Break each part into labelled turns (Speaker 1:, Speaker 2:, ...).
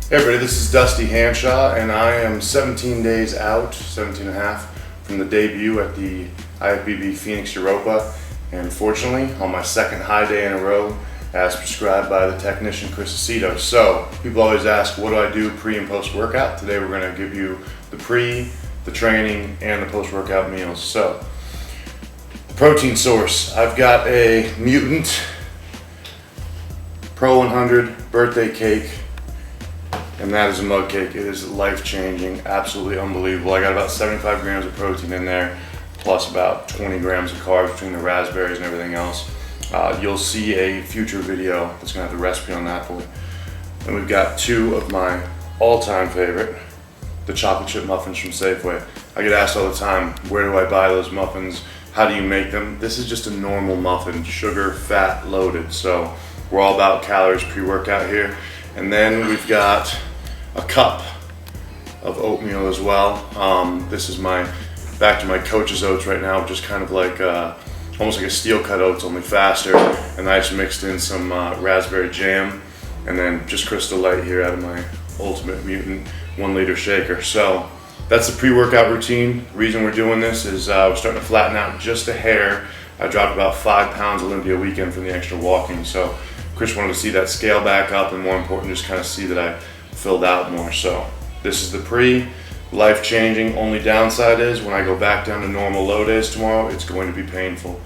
Speaker 1: Hey everybody, this is Dusty Hanshaw, and I am 17 days out, 17 and a half, from the debut at the Europa Phoenix Europa, and fortunately, on my second high day in a row, as prescribed by the technician Chris Aceto. So, people always ask, what do I do pre and post workout? Today we're going to give you the pre, the training, and the post workout meals. So, the protein source, I've got a Mutant Pro 100 birthday cake. And that is a mug cake. It is life-changing, absolutely unbelievable. I got about 75 grams of protein in there, plus about 20 grams of carbs between the raspberries and everything else. You'll see a future video that's gonna have the recipe on that for you. And we've got two of my all-time favorite, the chocolate chip muffins from Safeway. I get asked all the time, where do I buy those muffins? How do you make them? This is just a normal muffin, sugar, fat, loaded. So we're all about calories pre-workout here. And then we've got a cup of oatmeal as well. This is back to my coach's oats right now, just kind of like almost like a steel cut oats, only faster. And I just mixed in some raspberry jam, and then just Crystal Light here out of my Ultimate Mutant 1 liter shaker. So that's the pre-workout routine. The reason we're doing this is we're starting to flatten out just a hair. I dropped about 5 pounds Olympia weekend from the extra walking. So Chris wanted to see that scale back up, and more important, just kind of see that I filled out more. So this is the pre, life-changing. Only downside is when I go back down to normal low days tomorrow, it's going to be painful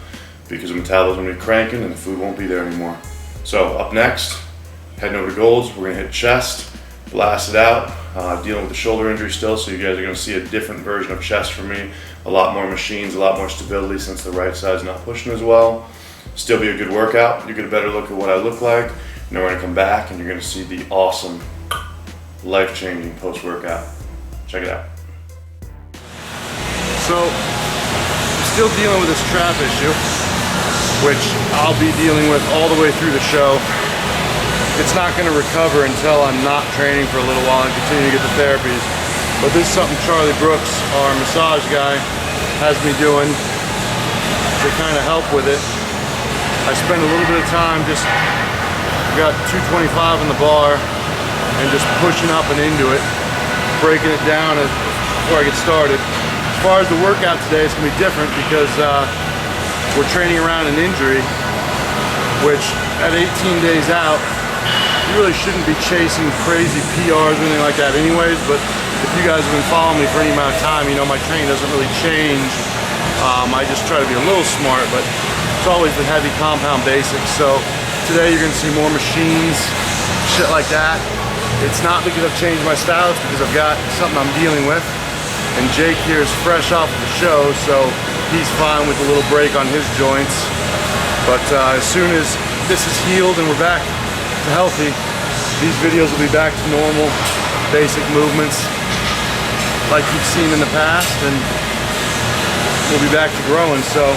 Speaker 1: because the metabolism will be cranking and the food won't be there anymore. So up next, heading over to Gold's, we're gonna hit chest, blast it out, dealing with the shoulder injury still, so you guys are gonna see a different version of chest from me. A lot more machines, a lot more stability since the right side's not pushing as well. Still be a good workout. You get a better look at what I look like. And then we're gonna come back and you're gonna see the awesome, life-changing post-workout. Check it out. So, I'm still dealing with this trap issue, which I'll be dealing with all the way through the show. It's not gonna recover until I'm not training for a little while and continue to get the therapies. But this is something Charlie Brooks, our massage guy, has me doing to kind of help with it. I spend a little bit of time just, got 225 on the bar and just pushing up and into it, breaking it down before I get started. As far as the workout today, it's gonna be different because we're training around an injury, which at 18 days out, you really shouldn't be chasing crazy PRs or anything like that anyways, but if you guys have been following me for any amount of time, you know my training doesn't really change. I just try to be a little smart, but it's always the heavy compound basics. So today you're gonna see more machines, shit like that. It's not because I've changed my style, it's because I've got something I'm dealing with. And Jake here is fresh off of the show, so he's fine with a little break on his joints. But as soon as this is healed and we're back to healthy, these videos will be back to normal, basic movements like you've seen in the past, and we'll be back to growing. So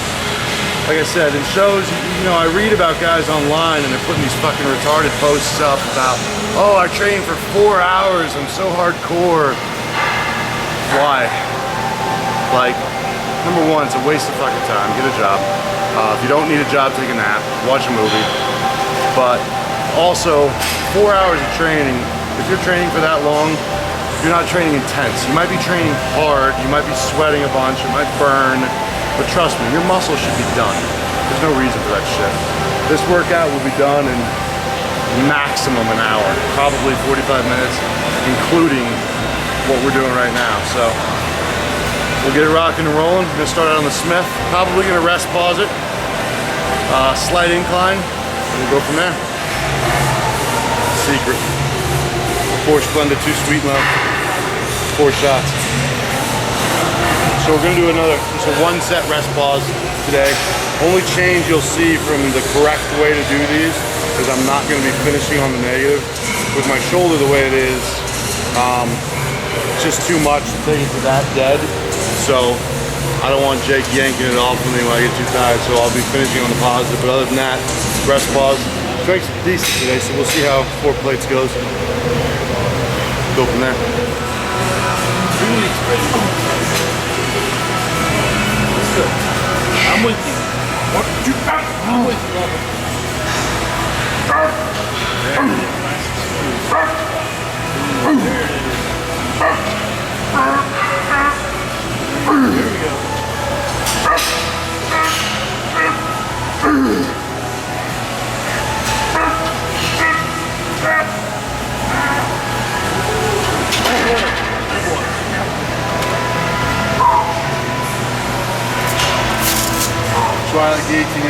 Speaker 1: like I said, in shows, you know, I read about guys online and they're putting these fucking retarded posts up about, oh, I trained for 4 hours, I'm so hardcore. Why? Like, number one, it's a waste of fucking time, get a job. If you don't need a job, take a nap, watch a movie. But also, 4 hours of training, if you're training for that long, you're not training intense. You might be training hard, you might be sweating a bunch, it might burn, but trust me, your muscles should be done. There's no reason for that shit. This workout will be done in maximum an hour, probably 45 minutes, including what we're doing right now. So we'll get it rocking and rolling. We're gonna start out on the Smith. Probably gonna rest pause it. Slight incline, and we'll go from there. Secret. 4 Splenda, 2 Sweet Low, 4 shots. So we're gonna do just a 1 set rest pause today. Only change you'll see from the correct way to do these is I'm not gonna be finishing on the negative. With my shoulder the way it is, it's just too much to take it to that dead. So I don't want Jake yanking it off from me when I get too tired, so I'll be finishing on the positive. But other than that, rest pause. Strength's decent today, so we'll see how 4 plates goes. Go from there.
Speaker 2: 2 weeks ready. Good. I'm with you. I'm with you. Very nice.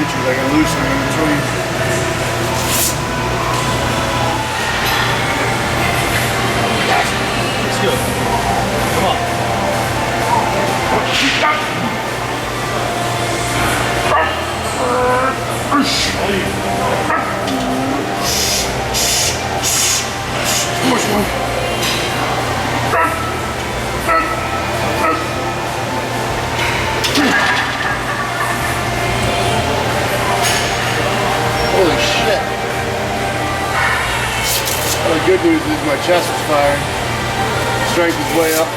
Speaker 1: inches. I can loosen it in between.
Speaker 2: Let's go. Come on.
Speaker 1: Push one. Holy shit. Well, the good news is my chest is firing. Strength is way up.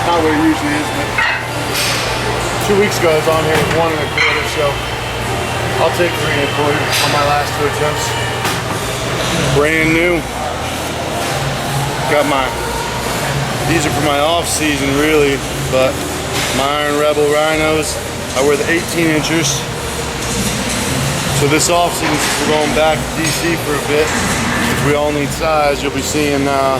Speaker 1: Not what it usually is, but 2 weeks ago I was on here with 1 1/4, so I'll take 3 1/4 on my last 2 attempts. Brand new. Got these are for my off season really, but my Iron Rebel Rhinos, I wear the 18 inchers. So this off season, since we're going back to DC for a bit, since we all need size, you'll be seeing a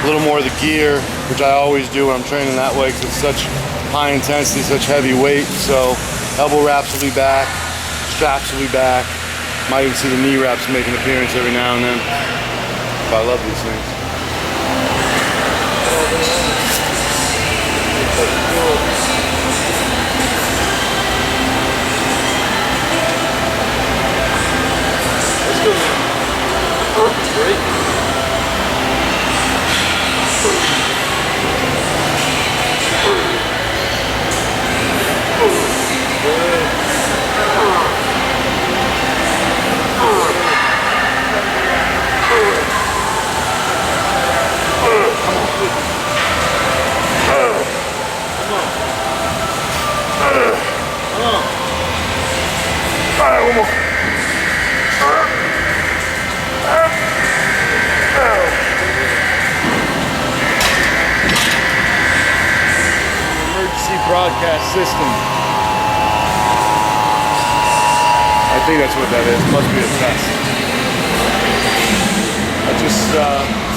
Speaker 1: little more of the gear, which I always do when I'm training that way because it's such high intensity, such heavy weight. So elbow wraps will be back, straps will be back. Might even see the knee wraps make an appearance every now and then. But I love these things.
Speaker 2: Let's go. Great.
Speaker 1: One more. Emergency broadcast system. I think that's what that is. Must be a test. I just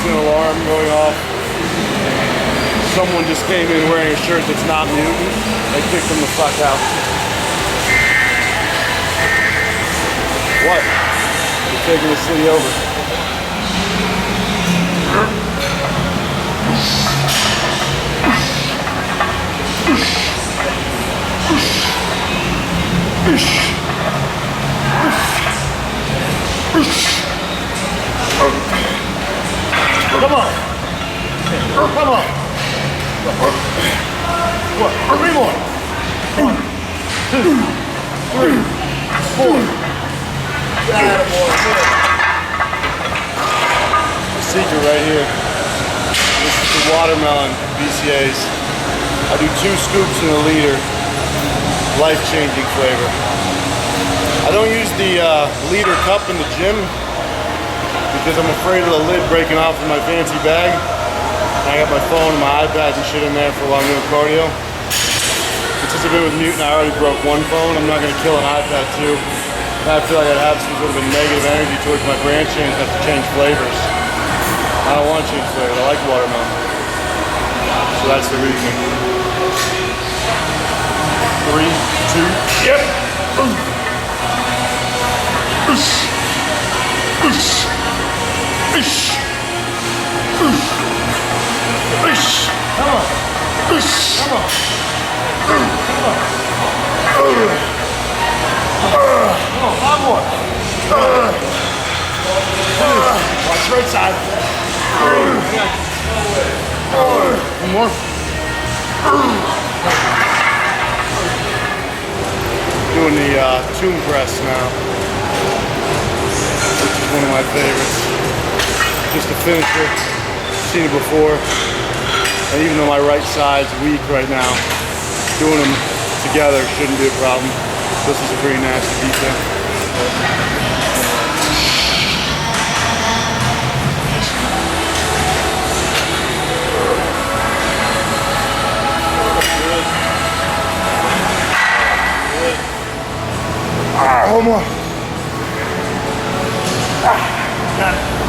Speaker 1: seen an alarm going off. Someone just came in wearing a shirt that's not Mutant. I kicked them the fuck out. What? You're taking the city over.
Speaker 2: Come on. Come on. What? 3 more. 1, 2, 3, 4.
Speaker 1: The secret right here. This is the watermelon BCAs. I do 2 scoops in a liter. Life-changing flavor. I don't use the liter cup in the gym because I'm afraid of the lid breaking off in my fancy bag. And I got my phone and my iPad and shit in there for while I'm doing cardio. But since I've been with Mutant, I already broke 1 phone. I'm not going to kill an iPad too. I feel like I'd have some sort of a negative energy towards my brand change and have to change flavors. I don't want to change flavors. I like watermelon. So that's the reason. 3, 2, yep.
Speaker 2: Come on. Come on. Come on, 5 more. Watch right side.
Speaker 1: 1 more. Doing the tomb press now, which is one of my favorites. Just a finisher. Seen it before. And even though my right side's weak right now, doing them together shouldn't be a problem. This is a pretty nasty detail. One more.
Speaker 2: Got it.